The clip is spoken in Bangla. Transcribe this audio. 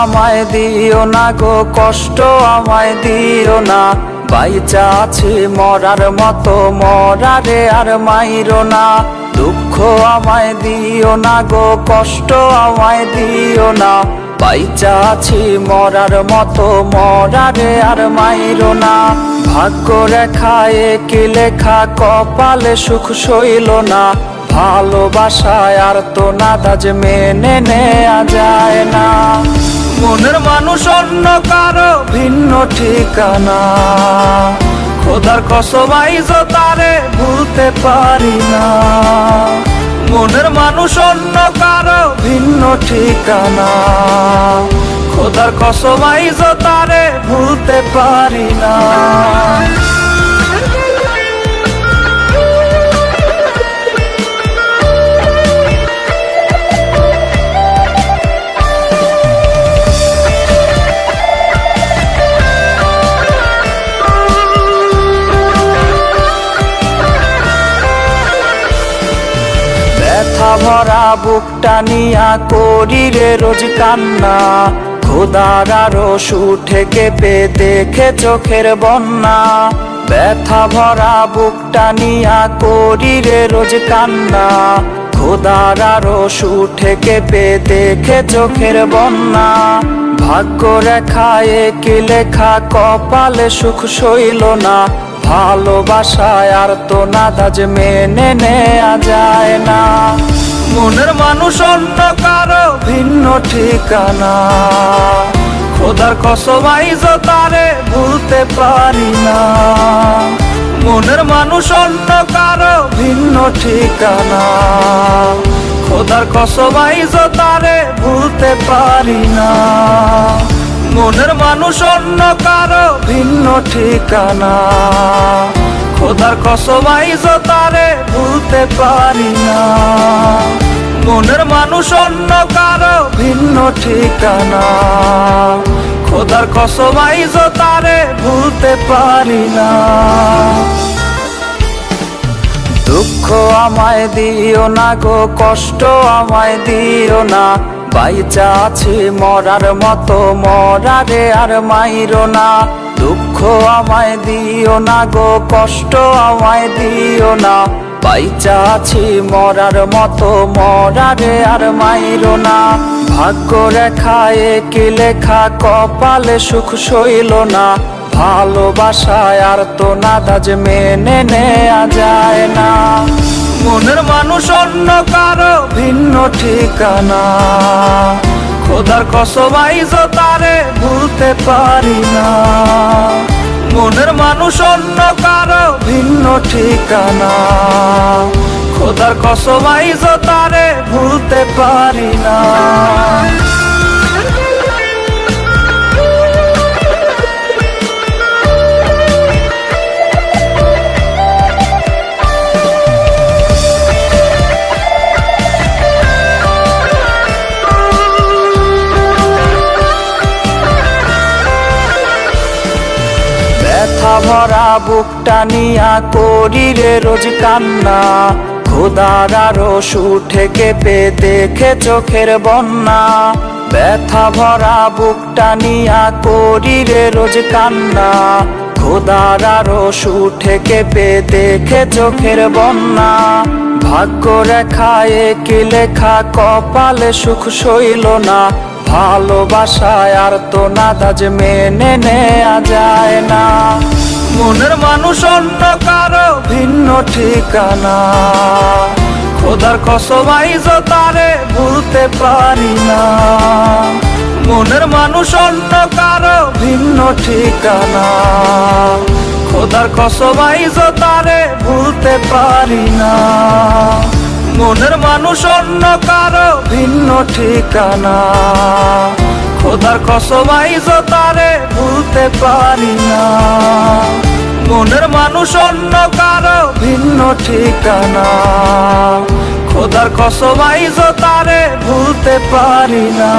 আমায় দিও না গো, কষ্ট আমায় দিও না। বাইচা আছি মরার মতো, মরারে আর মাইরো না। দুঃখ আমায় দিও না গো, কষ্ট আমায় দিও না। বাইচা আছি মরার মতো, মরারে আর মাইরো না। ভাগ্য রেখায় কি লেখা, কপালে সুখ সইল না। ভালোবাসায় আর তো নাদাজ মেনে নেয়া যায় না। মনের মানুষ অন্য কারো ভিন্ন ঠিকানা, খোদার কসম আইজ তারে ভুলতে পারি না। মনের মানুষ অন্য কারো ভিন্ন ঠিকানা, খোদার কসম আইজ তারে ভুলতে পারি না। ব্যথা ভরা বুকটা নিয়া করি রে রোজ কান্না। খোদার আরো সুঠে কেঁপে দেখে চোখের বন্যা। ব্যথা ভরা বুকটা নিয়া করি রে রোজ কান্না। খোদার আরো সুঠে কেঁপে দেখে চোখের বন্যা। ভাগ্য রেখায় কি লেখা, কপালে সুখ সইল না। ভালোবাসায় আর তো নাদাজ মেনে নেয়া যায় না। মনের মানুষ অন্য কারো ভিন্ন ঠিকানা, খোদার কসম আইজ তারে ভুলতে পারি না। মনের মানুষ অন্য কারো ভিন্ন ঠিকানা, খোদার কসম আইজ তারে ভুলতে পারি না। মনের মানুষ অন্য কারো ভিন্ন ঠিকানা, খোদার কসম আইজ তারে ভুলতে পারি না। মনের মানুষ অন্য কারো ভিন্ন ঠিকানা, খোদার কসম আইজ তারে ভুলতে পারি না। দুঃখ আমায় দিও না গো, কষ্ট আমায় দিও না। বাইচা আছি মরার মতো, মরারে আর মাইরো না। দুঃখ আমায় দিও না গো, কষ্ট আমায় দিও না। বাইচা আছি মরার মতো, মরারে আর মাইরো না। ভাগ্য রেখায় কি লেখা, কপালে সুখ সইল না। ভালোবাসায় আর তো নাদাজ মেনে নেয়া যায় না। মনের মানুষ অন্য কারো ভিন্ন ঠিকানা, খোদার কসম আইজ তারে ভুলতে পারি না। মনের মানুষ অন্য কারো ভিন্ন ঠিকানা, খোদার কসম আইজ তারে ভুলতে পারি না। ব্যথা ভরা বুকটা নিয়া করি রে রোজ কান্না। খোদার আরো সুঠে কেঁপে দেখে চোখের বন্যা। ব্যথা ভরা বুকটা নিয়া করি রে রোজ কান্না। খোদার আরো সুঠে কেঁপে দেখে চোখের বন্যা। ভাগ্য রেখায় কি লেখা, কপালে সুখ সইল না। ভালোবাসায় আর তো নাদাজ মেনে নেয়া যায় না। মনের মানুষ অন্য কারো ভিন্ন ঠিকানা, খোদার কসম আইজ তারে ভুলতে পারি না। মনের মানুষ অন্য কারো ভিন্ন ঠিকানা, খোদার কসম আইজ তারে ভুলতে পারি না। মনের মানুষ অন্য কারো ভিন্ন ঠিকানা, খোদার কসম আইজ তারে ভুলতে পারি না। মনের মানুষ অন্য কারো ভিন্ন ঠিকানা, খোদার কসম আইজ তারে ভুলতে পারি না।